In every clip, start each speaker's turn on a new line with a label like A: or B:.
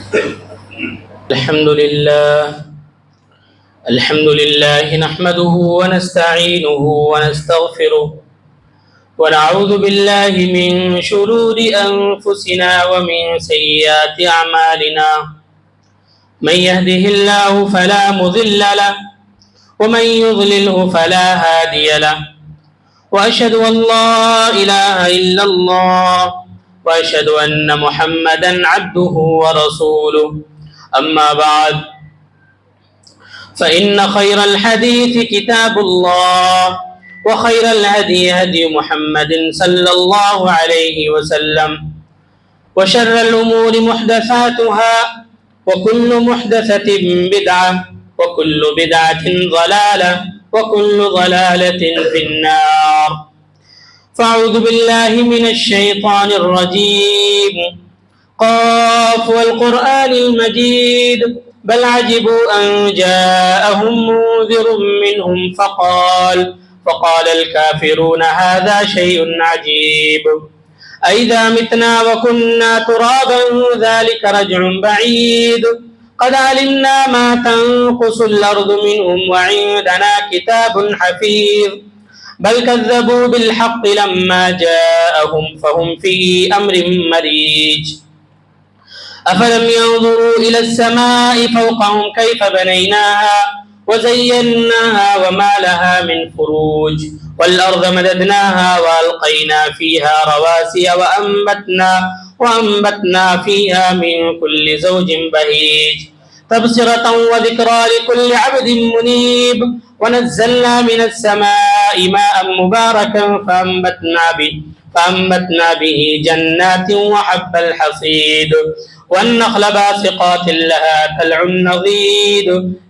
A: الحمد لله نحمده ونستعينه ونستغفره ونعوذ بالله من شرور أنفسنا ومن سيئات أعمالنا. من يهده الله فلا مضل له ومن يضلله فلا هادي له. وأشهد أن لا إله إلا الله وأشهد أن محمدا عبده ورسوله. أما بعد فإن خير الحديث كتاب الله وخير الهدي هدي محمد صلى الله عليه وسلم وشر الأمور محدثاتها وكل محدثة بدعة وكل بدعة ضلالة وكل ضلالة في النار. فأعوذ بالله من الشيطان الرجيم. قاف والقرآن المجيد بل عجبوا أن جاءهم منذر منهم فقال الكافرون هذا شيء عجيب. أئذا متنا وكنا ترابا ذلك رجع بعيد. قد علمنا ما تنقص الأرض منهم وعندنا كتاب حفيظ. بل كذبوا بالحق لما جاءهم فهم في أمر مريج. أفلم ينظروا إلى السماء فوقهم كيف بنيناها وزيناها وما لها من فروج. والأرض مددناها وألقينا فيها رواسي وأنبتنا فيها من كل زوج بهيج. تبصرة وذكرى لكل عبد منيب. ونزلنا من السماء ماء مباركا فأنبتنا به جنات وحب الحصيد والنخل باسقات لها طلع نضيد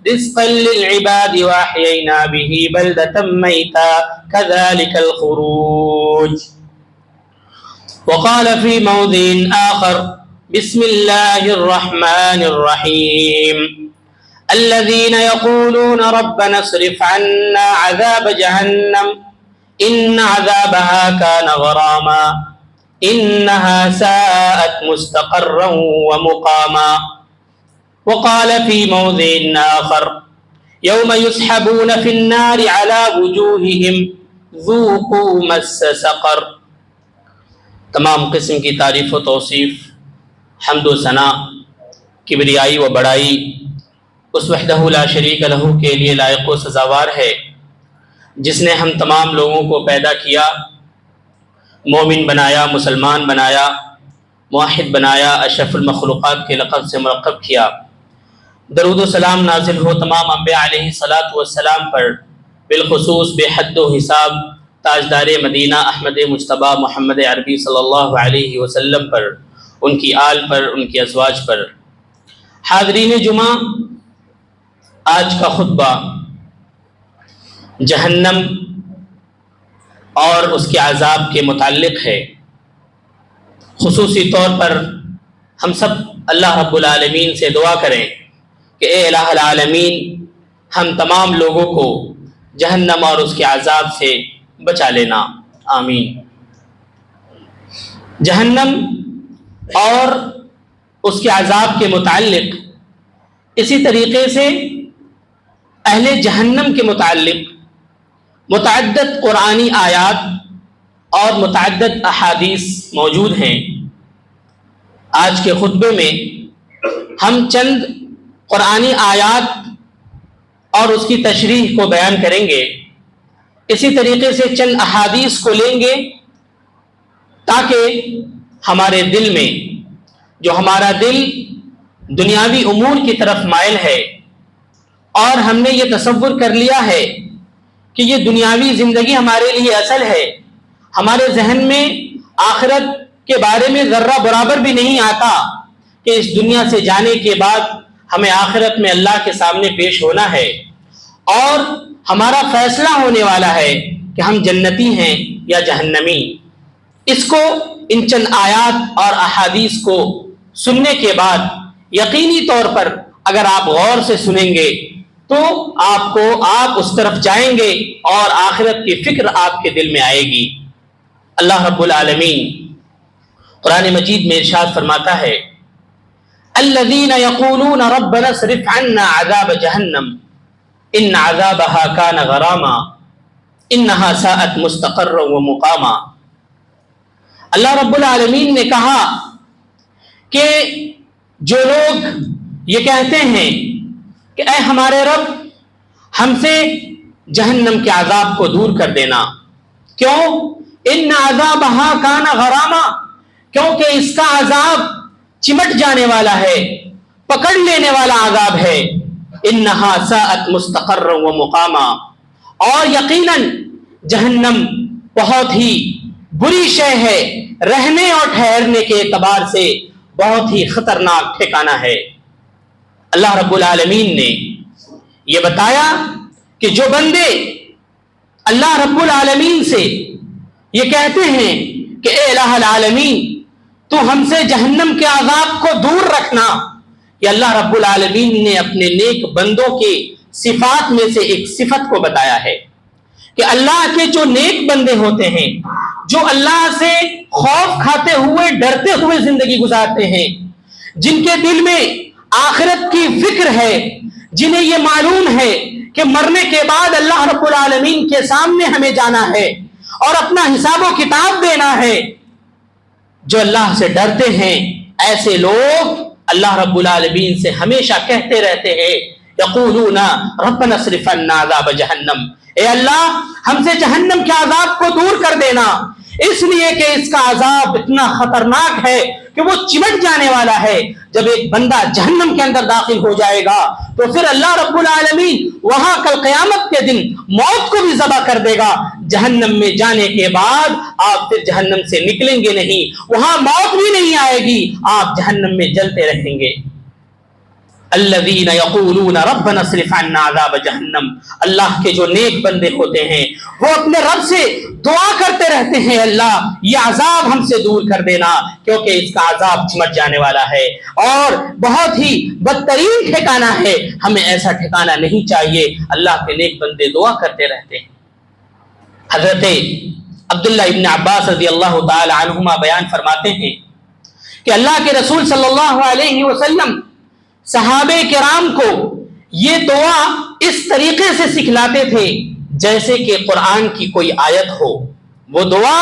A: رزقا للعباد وأحيينا به بلدة ميتا كذلك الخروج. وقال في موضع آخر بسم الله الرحمن الرحيم. الذين يقولون ربنا اصرف عنا عذاب جهنم إن عذابها كان غراما إنها ساءت مستقرا ومقاما. وقال في موضع آخر يوم يسحبون في النار على وجوههم ذوقوا مس سقر. تمام قسم کی تعریف و توصیف، حمد و ثنا، کبریائی و بڑائی اس وحدہ لا شریک لہ کے لیے لائق و سزاوار ہے جس نے ہم تمام لوگوں کو پیدا کیا، مومن بنایا، مسلمان بنایا، موحد بنایا، اشرف المخلوقات کے لقب سے مرکب کیا۔ درود و سلام نازل ہو تمام انبیاء علیہ الصلاۃ والسلام پر، بالخصوص بے حد و حساب تاجدار مدینہ احمد مجتبیٰ محمد عربی صلی اللہ علیہ وسلم پر، ان کی آل پر، ان کی ازواج پر۔ حاضرین جمعہ، آج کا خطبہ جہنم اور اس کے عذاب کے متعلق ہے۔ خصوصی طور پر ہم سب اللہ رب العالمین سے دعا کریں کہ اے الہ العالمین، ہم تمام لوگوں کو جہنم اور اس کے عذاب سے بچا لینا، آمین۔ جہنم اور اس کے عذاب کے متعلق اسی طریقے سے اہل جہنم کے متعلق متعدد قرآنی آیات اور متعدد احادیث موجود ہیں۔ آج کے خطبے میں ہم چند قرآنی آیات اور اس کی تشریح کو بیان کریں گے، اسی طریقے سے چند احادیث کو لیں گے تاکہ ہمارے دل میں، جو ہمارا دل دنیاوی امور کی طرف مائل ہے اور ہم نے یہ تصور کر لیا ہے کہ یہ دنیاوی زندگی ہمارے لیے اصل ہے، ہمارے ذہن میں آخرت کے بارے میں ذرہ برابر بھی نہیں آتا کہ اس دنیا سے جانے کے بعد ہمیں آخرت میں اللہ کے سامنے پیش ہونا ہے اور ہمارا فیصلہ ہونے والا ہے کہ ہم جنتی ہیں یا جہنمی۔ اس کو ان چند آیات اور احادیث کو سننے کے بعد یقینی طور پر اگر آپ غور سے سنیں گے تو آپ اس طرف جائیں گے اور آخرت کی فکر آپ کے دل میں آئے گی۔ اللہ رب العالمین قرآن مجید میں ارشاد فرماتا ہے الذین یقولون ربنا اصرف عنا عذاب جہنم ان عذابها کان غراما انها ساءت مستقرا ومقاما۔ اللہ رب العالمین نے کہا کہ جو لوگ یہ کہتے ہیں کہ اے ہمارے رب ہم سے جہنم کے عذاب کو دور کر دینا، کیوں؟ ان عذابہا کان غراما، کیونکہ اس کا عذاب چمٹ جانے والا ہے، پکڑ لینے والا عذاب ہے۔ انہا ساءت مستقرا ومقاما، اور یقیناً جہنم بہت ہی بری شے ہے، رہنے اور ٹھہرنے کے اعتبار سے بہت ہی خطرناک ٹھکانہ ہے۔ اللہ رب العالمین نے یہ بتایا کہ جو بندے اللہ رب العالمین سے یہ کہتے ہیں کہ اے الہ العالمین تو ہم سے جہنم کے عذاب کو دور رکھنا، یہ اللہ رب العالمین نے اپنے نیک بندوں کے صفات میں سے ایک صفت کو بتایا ہے کہ اللہ کے جو نیک بندے ہوتے ہیں، جو اللہ سے خوف کھاتے ہوئے ڈرتے ہوئے زندگی گزارتے ہیں، جن کے دل میں آخرت کی فکر ہے، جنہیں یہ معلوم ہے کہ مرنے کے بعد اللہ رب العالمین کے سامنے ہمیں جانا ہے اور اپنا حساب و کتاب دینا ہے، جو اللہ سے ڈرتے ہیں، ایسے لوگ اللہ رب العالمین سے ہمیشہ کہتے رہتے ہیں یقولون ربنا اصرف عنا عذاب جہنم، اے اللہ ہم سے جہنم کے عذاب کو دور کر دینا، اس لیے کہ اس کا عذاب اتنا خطرناک ہے کہ وہ چمٹ جانے والا ہے۔ جب ایک بندہ جہنم کے اندر داخل ہو جائے گا تو پھر اللہ رب العالمین وہاں کل قیامت کے دن موت کو بھی ذبح کر دے گا۔ جہنم میں جانے کے بعد آپ پھر جہنم سے نکلیں گے نہیں، وہاں موت بھی نہیں آئے گی، آپ جہنم میں جلتے رہیں گے۔ الذین یقولون ربنا اصرف عنا عذاب جہنم، اللہ کے جو نیک بندے ہوتے ہیں وہ اپنے رب سے دعا کرتے رہتے ہیں اللہ یہ عذاب ہم سے دور کر دینا، کیونکہ اس کا عذاب چمٹ جانے والا ہے اور بہت ہی بدترین ٹھکانہ ہے، ہمیں ایسا ٹھکانہ نہیں چاہیے۔ اللہ کے نیک بندے دعا کرتے رہتے ہیں۔ حضرت عبداللہ ابن عباس رضی اللہ تعالی عنہما بیان فرماتے ہیں کہ اللہ کے رسول صلی اللہ علیہ وسلم صحابہ کرام کو یہ دعا اس طریقے سے سکھلاتے تھے جیسے کہ قرآن کی کوئی آیت ہو۔ وہ دعا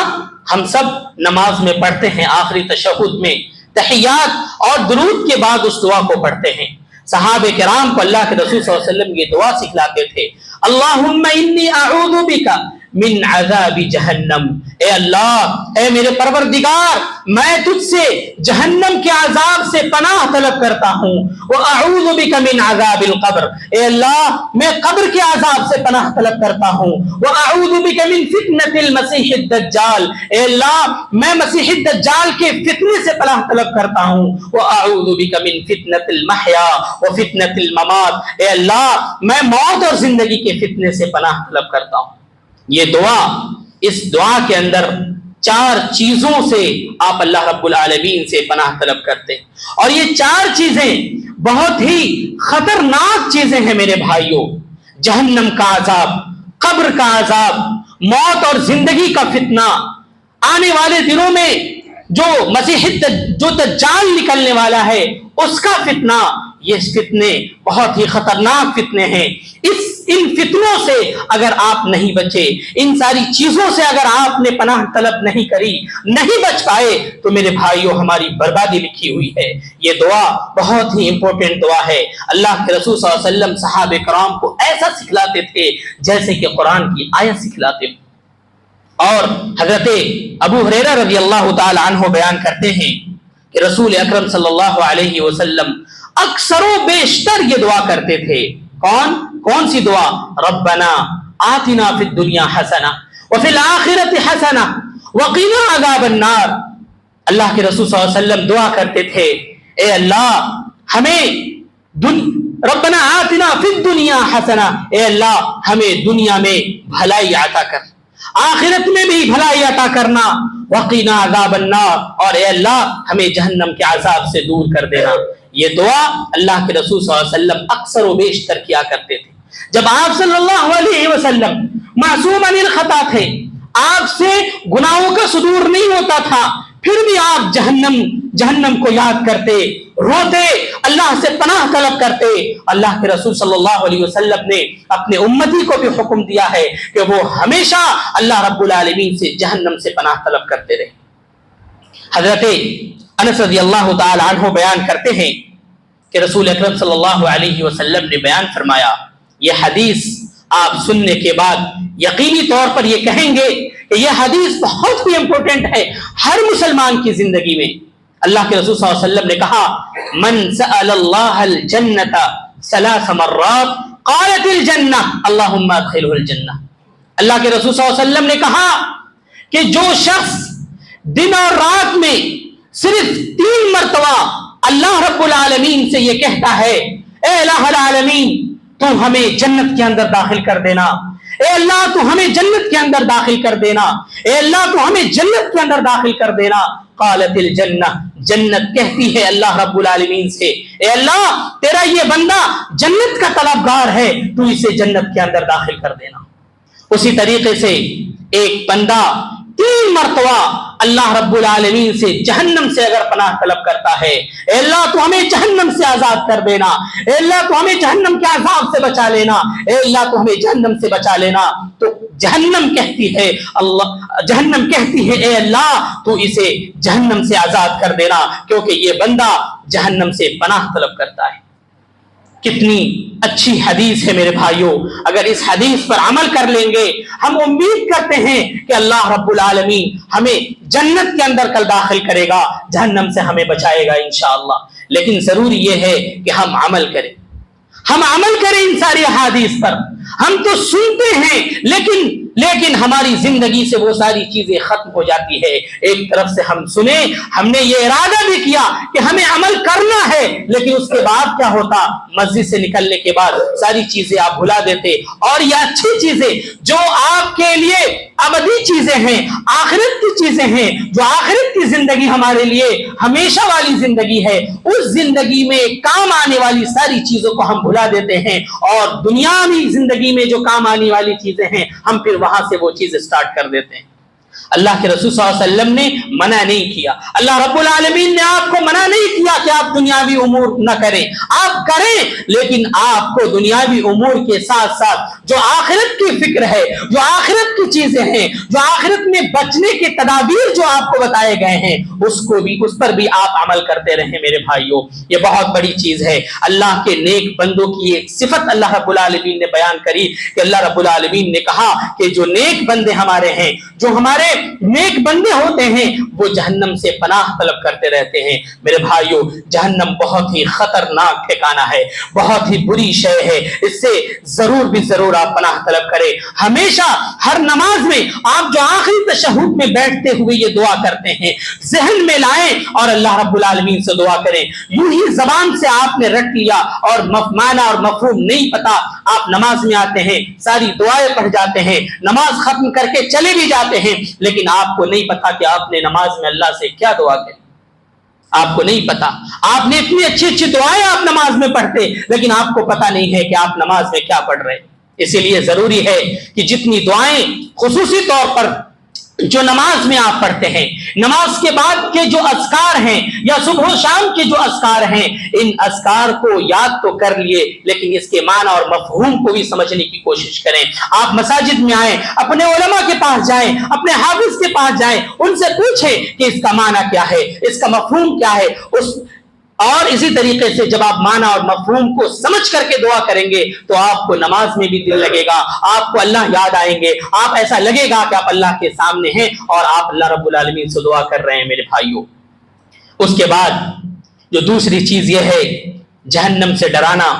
A: ہم سب نماز میں پڑھتے ہیں، آخری تشہد میں تحیات اور درود کے بعد اس دعا کو پڑھتے ہیں۔ صحابہ کرام کو اللہ کے رسول صلی اللہ علیہ وسلم یہ دعا سکھلاتے تھے، اللہم انی اعوذ بک من عذاب جہنم، اے اللہ اے میرے پروردگار میں تجھ سے جہنم کے عذاب سے پناہ طلب کرتا ہوں، وَأَعُوذُ بِكَ مِنْ عَذَابِ الْقَبْرِ، اے اللہ میں قبر کے عذاب سے پناہ طلب کرتا ہوں، وَأَعُوذُ بِكَ مِنْ فِتْنَةِ الْمَسِيحِ الدَّجَّالِ، اے اللہ میں مسیح الدجال کے فتنے سے پناہ طلب کرتا ہوں، وَأَعُوذُ بِكَ مِنْ فِتْنَةِ الْمَحْيَا وَفِتْنَةِ الْمَمَاتِ، اے اللہ میں موت اور زندگی کے فتنے سے پناہ طلب کرتا ہوں۔ یہ دعا، اس دعا کے اندر 4 چیزوں سے آپ اللہ رب العالمین سے پناہ طلب کرتے ہیں، اور یہ 4 چیزیں بہت ہی خطرناک چیزیں ہیں میرے بھائیوں۔ جہنم کا عذاب، قبر کا عذاب، موت اور زندگی کا فتنہ، آنے والے دنوں میں جو دجال نکلنے والا ہے اس کا فتنہ، یہ فتنے بہت ہی خطرناک فتنے ہیں۔ ان فتنوں سے اگر آپ نہیں بچے، ان ساری چیزوں سے اگر آپ نے پناہ طلب نہیں کری، نہیں بچ پائے، تو میرے بھائیوں ہماری بربادی لکھی ہوئی ہے۔ یہ دعا بہت ہی امپورٹنٹ دعا ہے۔ اللہ کے رسول صلی اللہ علیہ وسلم صحابہ کرام کو ایسا سکھلاتے تھے جیسے کہ قرآن کی آیت سکھلاتے ہیں۔ اور حضرت ابو ہریرہ رضی اللہ تعالی عنہ بیان کرتے ہیں کہ رسول اکرم صلی اللہ علیہ وسلم اکثر و بیشتر یہ دعا کرتے تھے۔ کون سی دعا؟ ربنا آتنا فی الدنیا حسنہ وفی الآخرۃ حسنہ وقنا عذاب النار۔ اللہ کے رسول صلی اللہ علیہ وسلم دعا کرتے تھے، اے اللہ ہمیں ربنا آتنا فی الدنیا حسنہ، اے اللہ ہمیں دنیا میں بھلائی عطا کر، آخرت میں بھی بھلائی عطا کرنا، وقنا عذاب النار، اور اے اللہ ہمیں جہنم کے عذاب سے دور کر دینا۔ یہ دعا اللہ کے رسول صلی اللہ علیہ وسلم اکثر و بیشتر کیا کرتے تھے۔ جب آپ صلی اللہ علیہ وسلم معصوم عن الخطا تھے، آپ سے گناہوں کا صدور نہیں ہوتا تھا، پھر بھی آپ جہنم کو یاد کرتے، روتے، اللہ سے پناہ طلب کرتے۔ اللہ کے رسول صلی اللہ علیہ وسلم نے اپنے امتی کو بھی حکم دیا ہے کہ وہ ہمیشہ اللہ رب العالمین سے جہنم سے پناہ طلب کرتے رہے۔ حضرت انس رضی اللہ تعالی عنہ بیان کرتے ہیں کہ رسول اکرم صلی اللہ علیہ وسلم نے بیان فرمایا، یہ حدیث آپ سننے کے بعد یقینی طور پر یہ کہیں گے کہ یہ حدیث بہت ہی امپورٹنٹ ہے ہر مسلمان کی زندگی میں۔ اللہ کے رسول صلی اللہ علیہ وسلم نے کہا، من سأل اللہ الجنة 3 مرات قالت الجنہ اللہم ادخلہ الجنہ۔ اللہ کے رسول صلی اللہ علیہ وسلم نے کہا کہ جو شخص دن اور رات میں صرف 3 مرتبہ اللہ رب العالمین سے یہ کہتا ہے، اے الہ العالمین تو ہمیں جنت کے اندر داخل کر دینا، اے اللہ تو ہمیں جنت کے اندر داخل کر دینا، اے اللہ تو ہمیں جنت کے اندر داخل کر دینا، قالت الجنہ، جنت کہتی ہے اللہ رب العالمین سے، اے اللہ تیرا یہ بندہ جنت کا طلبگار ہے، تو اسے جنت کے اندر داخل کر دینا۔ اسی طریقے سے ایک بندہ 3 مرتبہ اللہ رب العالمین سے جہنم سے اگر پناہ طلب کرتا ہے، اے اللہ تو ہمیں جہنم سے آزاد کر دینا، اے اللہ تو ہمیں جہنم کے عذاب سے بچا لینا، اے اللہ تو ہمیں جہنم سے بچا لینا، تو جہنم کہتی ہے اے اللہ تو اسے جہنم سے آزاد کر دینا، کیونکہ یہ بندہ جہنم سے پناہ طلب کرتا ہے۔ کتنی اچھی حدیث ہے میرے بھائیوں، اگر اس حدیث پر عمل کر لیں گے ہم امید کرتے ہیں کہ اللہ رب العالمین ہمیں جنت کے اندر کل داخل کرے گا، جہنم سے ہمیں بچائے گا انشاءاللہ۔ لیکن ضروری یہ ہے کہ ہم عمل کریں ان ساری احادیث پر۔ ہم تو سنتے ہیں لیکن ہماری زندگی سے وہ ساری چیزیں ختم ہو جاتی ہے۔ ایک طرف سے ہم سنیں، ہم نے یہ ارادہ بھی کیا کہ ہمیں عمل کرنا ہے، لیکن اس کے بعد کیا ہوتا، مسجد سے نکلنے کے بعد ساری چیزیں آپ بھلا دیتے، اور یہ اچھی چیزیں جو آپ کے لیے ابدی چیزیں ہیں، آخرت کی چیزیں ہیں، جو آخرت کی زندگی ہمارے لیے ہمیشہ والی زندگی ہے، اس زندگی میں کام آنے والی ساری چیزوں کو ہم بھلا دیتے ہیں، اور دنیاوی زندگی میں جو کام آنے والی چیزیں ہیں ہم پھر وہاں سے وہ چیز سٹارٹ کر دیتے ہیں۔ اللہ کے رسول صلی اللہ علیہ وسلم نے منع نہیں کیا، اللہ رب العالمین نے آپ کو منع نہیں کیا کہ آپ دنیاوی امور نہ کریں، آپ کریں، لیکن آپ کو دنیاوی امور کے ساتھ ساتھ جو آخرت کی فکر ہے، جو آخرت کی چیزیں ہیں، جو آخرت میں بچنے کے تدابیر جو آپ کو بتائے گئے ہیں، اس پر بھی آپ عمل کرتے رہیں میرے بھائیوں۔ یہ بہت بڑی چیز ہے۔ اللہ کے نیک بندوں کی ایک صفت اللہ رب العالمین نے بیان کری کہ اللہ رب العالمین نے کہا کہ جو نیک بندے ہمارے ہیں، جو ہمارے نیک بندے ہوتے ہیں، وہ جہنم سے پناہ طلب کرتے رہتے ہیں۔ میرے بھائیوں، جہنم بہت ہی خطرناک ٹھکانہ ہے، بہت ہی بری شے ہے، اس سے ضرور آپ پناہ طلب کریں۔ ہمیشہ ہر نماز میں آپ جو آخری تشہد میں بیٹھتے ہوئے یہ دعا کرتے ہیں، ذہن میں لائیں اور اللہ رب العالمین سے دعا کریں۔ یوں ہی زبان سے آپ نے رٹ لیا اور معنی اور مفہوم نہیں پتا، آپ نماز میں آتے ہیں، ساری دعائیں پڑھ جاتے ہیں، نماز ختم کر کے چلے بھی جاتے ہیں، لیکن آپ کو نہیں پتا کہ آپ نے نماز میں اللہ سے کیا دعا کی۔ آپ کو نہیں پتا، آپ نے اتنی اچھی دعائیں آپ نماز میں پڑھتے، لیکن آپ کو پتا نہیں ہے کہ آپ نماز میں کیا پڑھ رہے۔ اسی لیے ضروری ہے کہ جتنی دعائیں خصوصی طور پر جو نماز میں آپ پڑھتے ہیں، نماز کے بعد کے جو اذکار ہیں یا صبح و شام کے جو اذکار ہیں، ان اذکار کو یاد تو کر لیے، لیکن اس کے معنی اور مفہوم کو بھی سمجھنے کی کوشش کریں۔ آپ مساجد میں آئیں، اپنے علماء کے پاس جائیں، اپنے حافظ کے پاس جائیں، ان سے پوچھیں کہ اس کا معنی کیا ہے، اس کا مفہوم کیا ہے، اور اسی طریقے سے جب آپ معنی اور مفہوم کو سمجھ کر کے دعا کریں گے تو آپ کو نماز میں بھی دل لگے گا، آپ کو اللہ یاد آئیں گے، آپ ایسا لگے گا کہ آپ اللہ کے سامنے ہیں اور آپ اللہ رب العالمین سے دعا کر رہے ہیں میرے بھائیوں۔ اس کے بعد جو دوسری چیز یہ ہے جہنم سے ڈرانا۔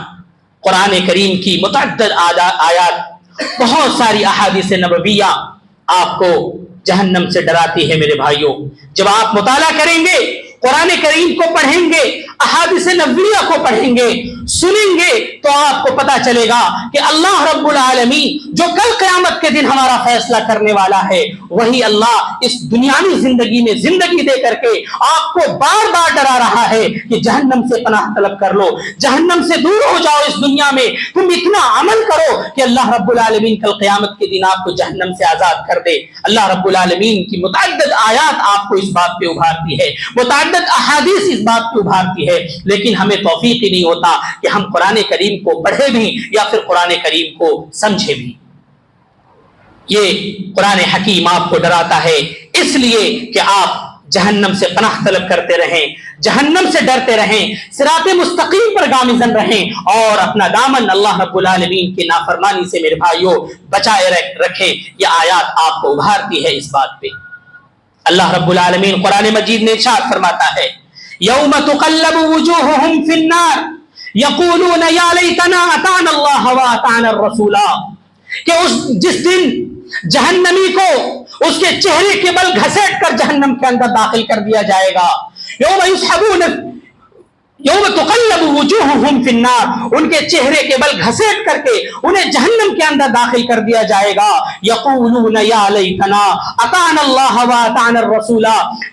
A: قرآن کریم کی متعدد آیات، بہت ساری احادیث نبویہ آپ کو جہنم سے ڈراتی ہے میرے بھائیوں۔ جب آپ مطالعہ کریں گے، قرآن کریم کو پڑھیں گے، احادیث نبویہ کو پڑھیں گے، سنیں گے تو آپ کو پتا چلے گا کہ اللہ رب العالمین جو کل قیامت کے دن ہمارا فیصلہ کرنے والا ہے وہی اللہ اس دنیاوی زندگی میں زندگی دے کر کے آپ کو بار بار ڈرا رہا ہے کہ جہنم سے پناہ طلب کر لو، جہنم سے دور ہو جاؤ، اس دنیا میں تم اتنا عمل کرو کہ اللہ رب العالمین کل قیامت کے دن آپ کو جہنم سے آزاد کر دے۔ اللہ رب العالمین کی متعدد آیات آپ کو اس بات پہ ابھارتی ہے، متعدد احادیث اس بات پہ ابھارتی ہے، لیکن ہمیں توفیق ہی نہیں ہوتا کہ ہم قرآن کریم کو پڑھے بھی یا پھر قرآن کریم کو سمجھے بھی۔ یہ قرآن حکیم آپ کو ڈراتا ہے اس لیے کہ آپ جہنم سے پناہ طلب کرتے رہیں، جہنم سے ڈرتے رہیں، صراط مستقیم پر گامزن رہیں اور اپنا دامن اللہ رب العالمین کی نافرمانی سے میرے بھائیوں بچائے رکھیں۔ یہ آیات آپ کو ابھارتی ہے اس بات پہ۔ اللہ رب العالمین قرآن مجید میں ارشاد فرماتا ہے یوم تقلب وجوہہم فی النار یقولون یا لیتنا اطعنا اللہ واطعنا الرسول، کہ جس دن جہنمی کو اس کے چہرے کے بل گھسیٹ کر جہنم کے اندر داخل کر دیا جائے گا۔ یوم تقلب وجوہہم فی النار، ان کے چہرے کے بل گھسیٹ کر کے انہیں جہنم کے اندر داخل کر دیا جائے گا۔ یقولون یا لیتنا اطعنا اللہ واطعنا الرسول،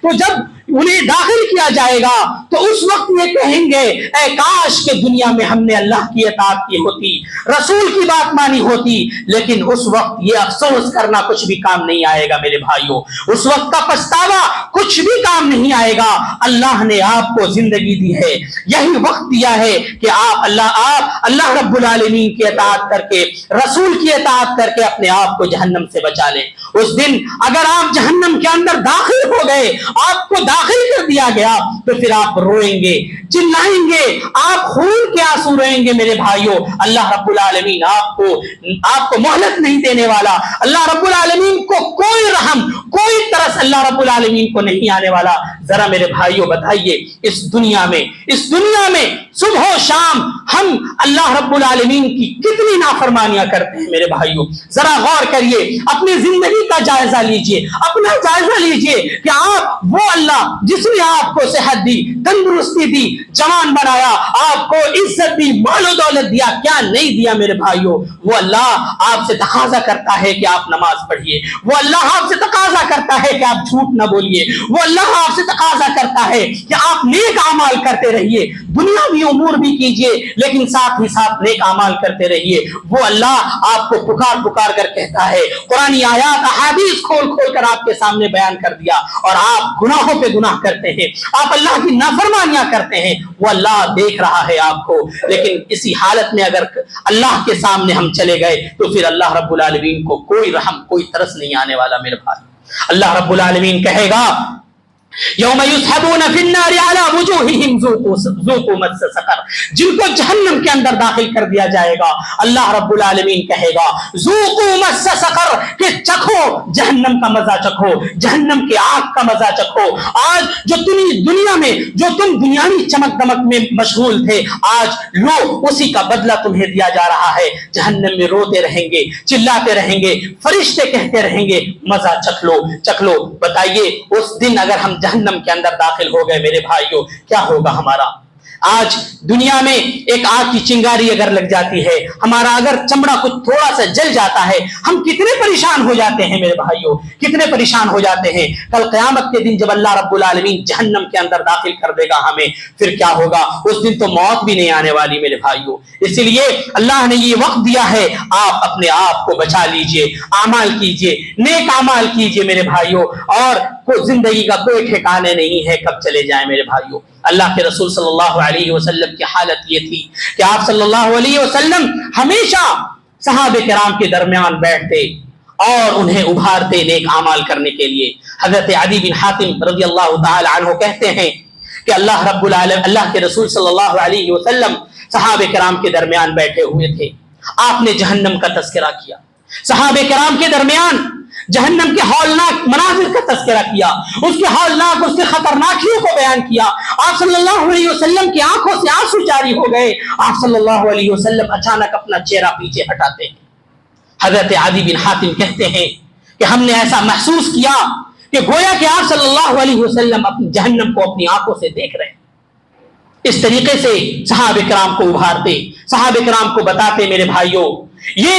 A: تو جب انہیں داخل کیا جائے گا تو اس وقت یہ کہیں گے اے کاش کہ دنیا میں ہم نے اللہ کی اطاعت کی ہوتی، رسول کی بات مانی ہوتی، لیکن اس وقت یہ افسوس کرنا کچھ بھی کام نہیں آئے گا میرے بھائیوں، اس وقت کا پچھتاوا کچھ بھی کام نہیں آئے گا۔ اللہ نے آپ کو زندگی دی ہے، یہی وقت دیا ہے کہ آپ اللہ رب العالمین کی اطاعت کر کے، رسول کی اطاعت کر کے اپنے آپ کو جہنم سے بچا لیں۔ اس دن اگر آپ جہنم کے اندر داخل ہو گئے، آپ کو داخل کر دیا گیا، تو پھر آپ روئیں گے، چلائیں گے، آپ خون کے آنسو روئیں گے میرے بھائیوں۔ اللہ رب العالمین آپ کو مہلت نہیں دینے والا، اللہ رب العالمین کو کوئی رحم، کوئی ترس اللہ رب العالمین کو نہیں آنے والا۔ ذرا میرے بھائیوں بتائیے اس دنیا میں صبح و شام ہم اللہ رب العالمین کی کتنی نافرمانیاں کرتے ہیں میرے بھائیوں۔ ذرا غور کریے، اپنی زندگی کا جائزہ لیجئے، اپنا جائزہ لیجئے کہ آپ وہ اللہ جس نے آپ کو صحت دی، تندرستی دی، جوان بنایا، آپ کو عزت دی، مال و دولت دیا، کیا نہیں دیا میرے بھائیوں؟ وہ اللہ آپ سے تقاضا کرتا ہے کہ آپ نماز پڑھیے، وہ اللہ آپ سے تقاضا کرتا ہے کہ آپ جھوٹ نہ بولیے، وہ اللہ آپ سے تقاضا کرتا ہے کہ آپ نیک اعمال کرتے رہیے، دنیاوی امور بھی کیجئے لیکن ساتھ ہی ساتھ نیک اعمال کرتے رہیے۔ وہ اللہ آپ کو پکار کر کہتا ہے، قرآن آیات احادیث کھول کر آپ کے سامنے بیان کر دیا، اور آپ گناہوں پہ گناہ کرتے ہیں، آپ اللہ کی نافرمانیاں کرتے ہیں۔ وہ اللہ دیکھ رہا ہے آپ کو، لیکن اسی حالت میں اگر اللہ کے سامنے ہم چلے گئے تو پھر اللہ رب العالمین کو کوئی رحم، کوئی ترس نہیں آنے والا میرے بھائی۔ اللہ رب العالمین کہے گا یوم یسحبون فی النار علی وجوہہم ذوقوا مس سقر، جن کو جہنم کے اندر داخل کر دیا جائے گا، اللہ رب العالمین کہے گا ذوقوا مس سقر، کہ چکھو جہنم کا مزہ، چکھو جہنم کی آگ کا مزہ چکھو۔ آج جو دنیا میں جو تم دنیاوی چمک دمک میں مشغول تھے، آج لو اسی کا بدلہ تمہیں دیا جا رہا ہے۔ جہنم میں روتے رہیں گے، چلاتے رہیں گے، فرشتے کہتے رہیں گے مزہ چکھ لو۔ بتائیے اس دن اگر ہم جہنم کے اندر داخل ہو گئے میرے بھائیوں، کیا ہوگا ہمارا؟ آج دنیا میں ایک آگ کی چنگاری اگر لگ جاتی ہے، ہمارا اگر چمڑا کچھ تھوڑا سا جل جاتا ہے، ہم کتنے پریشان ہو جاتے ہیں میرے بھائیوں، کتنے پریشان ہو جاتے ہیں۔ کل قیامت کے دن جب اللہ رب العالمین جہنم کے اندر داخل کر دے گا ہمیں، پھر کیا ہوگا؟ اس دن تو موت بھی نہیں آنے والی میرے بھائیوں۔ اسی لیے اللہ نے یہ وقت دیا ہے، آپ اپنے آپ کو بچا لیجئے، اعمال کیجئے، نیک اعمال کیجئے میرے بھائیوں، اور زندگی کا کوئی ٹھکانے نہیں ہے کب چلے جائیں میرے بھائیوں۔ اللہ کے رسول صلی اللہ علیہ وسلم کی حالت یہ تھی کہ آپ صلی اللہ علیہ وسلم ہمیشہ صحابہ کرام کے درمیان بیٹھتے اور انہیں ابھارتے نیک اعمال کرنے کے لیے۔ حضرت عدی بن حاتم رضی اللہ تعالی عنہ کہتے ہیں کہ اللہ کے رسول صلی اللہ علیہ وسلم صحابہ کرام کے درمیان بیٹھے ہوئے تھے، آپ نے جہنم کا تذکرہ کیا، صحابہ کرام کے درمیان جہنم کے ہولناک مناظر کا تذکرہ کیا، اس کے ہولناک، اس کے خطرناکیوں کو بیان کیا۔ آپ صلی اللہ علیہ وسلم کی آنکھوں سے آنسو جاری ہو گئے۔ آپ صلی اللہ علیہ وسلم اچانک اپنا چہرہ پیچھے ہٹاتے ہیں۔ حضرت عدی بن حاتم کہتے ہیں کہ ہم نے ایسا محسوس کیا کہ گویا کہ آپ صلی اللہ علیہ وسلم اپنی جہنم کو اپنی آنکھوں سے دیکھ رہے ہیں۔ اس طریقے سے صحابہ کرام کو ابھارتے، صحابہ کرام کو بتاتے میرے بھائیوں، یہ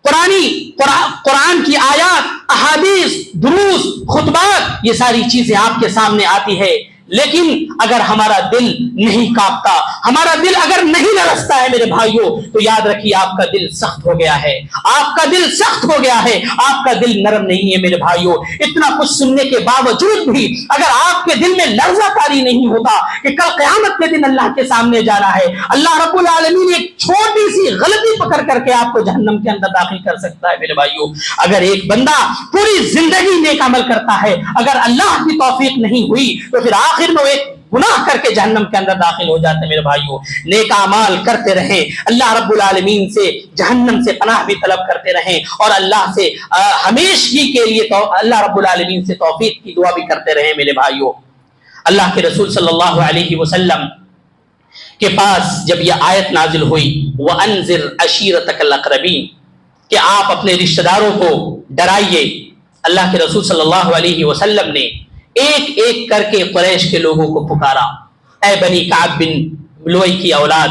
A: قرآن کی آیات، احادیث، دروس، خطبات، یہ ساری چیزیں آپ کے سامنے آتی ہے، لیکن اگر ہمارا دل نہیں کانپتا، ہمارا دل اگر نہیں لرزتا ہے میرے بھائیوں، تو یاد رکھیے آپ کا دل سخت ہو گیا ہے، آپ کا دل سخت ہو گیا ہے، آپ کا دل نرم نہیں ہے میرے بھائیوں۔ اتنا کچھ سننے کے باوجود بھی اگر آپ کے دل میں لرزہ طاری نہیں ہوتا کہ کل قیامت کے دن اللہ کے سامنے جانا ہے، اللہ رب العالمین ایک چھوٹی سی غلطی پکڑ کر کے آپ کو جہنم کے اندر داخل کر سکتا ہے میرے بھائیوں۔ اگر ایک بندہ پوری زندگی نیک عمل کرتا ہے، اگر اللہ کی توفیق نہیں ہوئی تو پھر آخر میں وہ ایک گناہ کر کے جہنم کے اندر داخل ہو جاتے ہیں میرے بھائیوں۔ نیک اعمال کرتے رہیں، اللہ رب العالمین سے جہنم سے پناہ بھی طلب کرتے رہیں، اور اللہ سے ہمیشگی کے لیے تو اللہ رب العالمین سے توفیق کی دعا بھی کرتے رہیں میرے بھائیوں۔ اللہ کے رسول صلی اللہ علیہ وسلم کے پاس جب یہ آیت نازل ہوئی، وَأَنذِرْ عَشِيرَتَكَ الْأَقْرَبِينَ، کہ آپ اپنے رشتہ داروں کو ڈرائیے، اللہ کے رسول صلی اللہ علیہ وسلم نے ایک ایک کر کے قریش کے لوگوں کو پکارا، اے بنی کعب بن لوئی کی اولاد،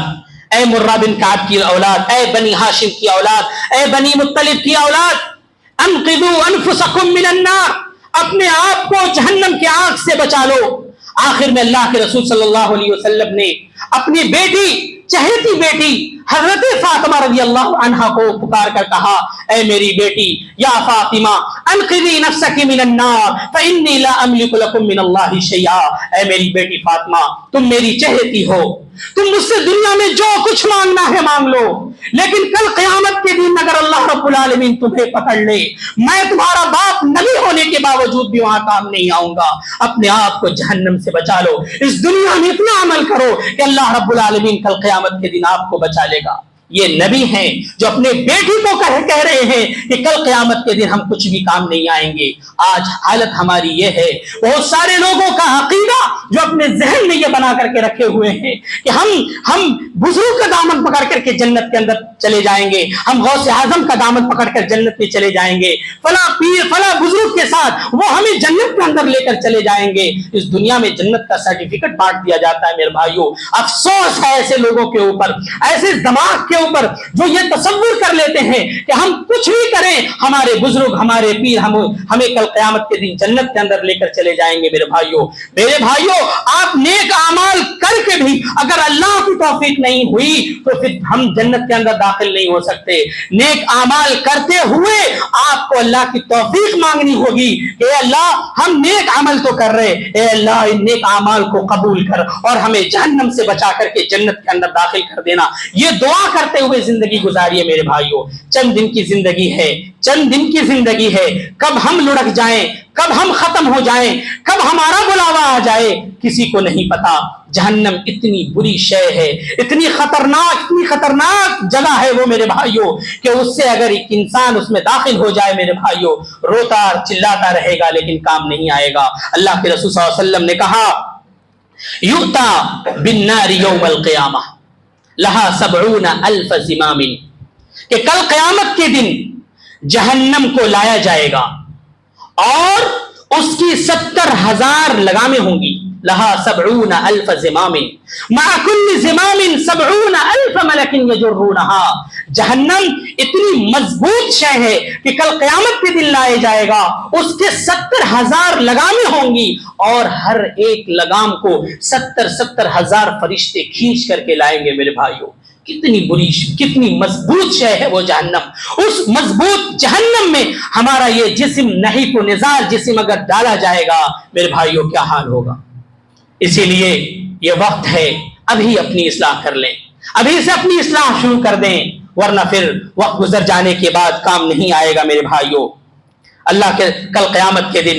A: اے مرہ بن کعب کی اولاد، اے بنی ہاشم کی اولاد، اے بنی مطلب کی اولاد، انقذوا انفسکم من النار، اپنے آپ کو جہنم کی آگ سے بچا لو۔ آخر میں اللہ کے رسول صلی اللہ علیہ وسلم نے اپنی بیٹی، چہیتی بیٹی حضرت فاطمہ رضی اللہ عنہا کو پکار کر کہا، اے میری بیٹی، یا فاطمہ انقذی نفسک من النار فانی لا املک لکم من اللہ شیئا، اے میری بیٹی فاطمہ، تم میری چہیتی ہو، تم مجھ سے دنیا میں جو کچھ مانگنا ہے مانگ لو، لیکن کل قیامت کے دن اگر اللہ رب العالمین تمہیں پکڑ لے، میں تمہارا باپ نبی ہونے کے باوجود بھی وہاں کام نہیں آؤں گا، اپنے آپ کو جہنم سے بچا لو، اس دنیا میں اتنا عمل کرو کہ اللہ رب العالمین کل قیامت کے دن آپ کو بچا لے گا۔ یہ نبی ہیں جو اپنے بیٹی کو کہہ رہے ہیں کہ کل قیامت کے دن ہم کچھ بھی کام نہیں آئیں گے۔ آج حالت ہماری یہ ہے، بہت سارے لوگوں کا عقیدہ جو اپنے ذہن میں یہ بنا کر کے رکھے ہوئے ہیں کہ ہم بزرگ کا دامن پکڑ کر کے جنت کے اندر چلے جائیں گے، ہم غوث اعظم کا دامن پکڑ کر جنت میں چلے جائیں گے، فلاں پیر فلاں بزرگ کے ساتھ وہ ہمیں جنت کے اندر لے کر چلے جائیں گے۔ اس دنیا میں جنت کا سرٹیفکیٹ بانٹ دیا جاتا ہے میرے بھائیوں۔ افسوس ہے ایسے لوگوں کے اوپر، ایسے دماغ کے اوپر جو یہ تصور کر لیتے ہیں کہ ہم کچھ بھی کریں ہمارے بزرگ ہمارے پیر ہمیں کل قیامت کے دن جنت کے اندر لے کر چلے جائیں گے۔ میرے بھائیوں آپ نیک اعمال کر کے بھی اگر اللہ کی توفیق نہیں ہوئی تو پھر ہم جنت کے اندر داخل نہیں ہو سکتے۔ نیک اعمال کرتے ہوئے آپ کو اللہ کی توفیق مانگنی ہوگی کہ اے اللہ ہم نیک عمل تو کر رہے، اے اللہ ان نیک اعمال کو قبول کر اور ہمیں جہنم سے بچا کر کے جنت کے اندر داخل کر دینا۔ یہ دعا کرتے ہوئے زندگی گزاریے میرے بھائیوں۔ چند دن کی زندگی ہے، چند دن کی زندگی ہے، کب ہم لڑک جائیں، کب ہم ختم ہو جائیں، کب ہمارا بلاوا آ جائے کسی کو نہیں پتا۔ جہنم اتنی بری شے ہے، اتنی خطرناک جگہ ہے وہ میرے بھائیوں کہ اس سے اگر ایک انسان اس میں داخل ہو جائے میرے بھائیوں روتا چلاتا رہے گا لیکن کام نہیں آئے گا۔ اللہ کے رسول صلی اللہ علیہ وسلم نے کہا یؤتا بالنار یوم القیامہ لہا 70,000 زمام، کہ کل قیامت کے دن جہنم کو لایا جائے گا اور اس کی 70,000 لگامیں ہوں گی، لہا 70,000 زمام مع كل زمام 70,000 ملک یجرونها۔ جہنم اتنی مضبوط شے ہے کہ کل قیامت کے دن لائے جائے گا، اس کے 70,000 لگامیں ہوں گی اور ہر ایک لگام کو 70,000 فرشتے کھینچ کر کے لائیں گے میرے بھائیوں۔ کتنی مضبوط شے ہے وہ جہنم۔ اس مضبوط جہنم میں ہمارا یہ جسم نہیں کو نزار جسم اگر ڈالا جائے گا میرے بھائیوں کیا حال ہوگا۔ اسی لیے یہ وقت ہے ابھی اپنی اصلاح کر لیں، ابھی سے اپنی اصلاح شروع کر دیں، ورنہ پھر وقت گزر جانے کے بعد کام نہیں آئے گا میرے بھائیوں۔ اللہ کے کل قیامت کے دن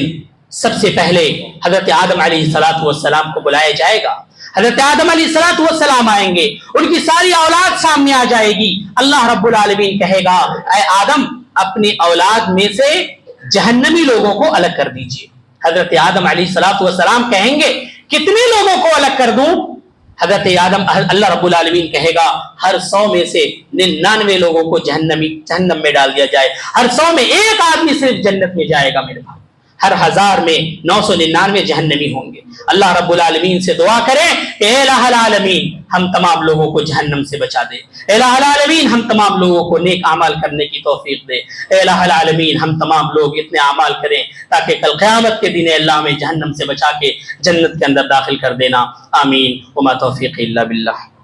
A: سب سے پہلے حضرت آدم علیہ السلام کو بلایا جائے گا۔ حضرت آدم علیہ السلام آئیں گے، ان کی ساری اولاد سامنے آ جائے گی۔ اللہ رب العالمین کہے گا اے آدم اپنی اولاد میں سے جہنمی لوگوں کو الگ کر دیجئے۔ حضرت آدم علیہ السلام کہیں گے کتنے لوگوں کو الگ کر دوں؟ حضرت آدم اللہ رب العالمین کہے گا ہر 100 میں سے 99 لوگوں کو جہنم میں ڈال دیا جائے، ہر 100 میں ایک آدمی صرف جنت میں جائے گا میرے بھائی، ہر 1000 میں 999 جہنمی ہوں گے۔ اللہ رب العالمین سے دعا کریں کہ اے الہ العالمین ہم تمام لوگوں کو جہنم سے بچا دے، اے الہ العالمین ہم تمام لوگوں کو نیک اعمال کرنے کی توفیق دے، اے الہ العالمین ہم تمام لوگ اتنے اعمال کریں تاکہ کل قیامت کے دن اللہ ہمیں جہنم سے بچا کے جنت کے اندر داخل کر دینا۔ آمین۔ وما توفیقی الا باللہ۔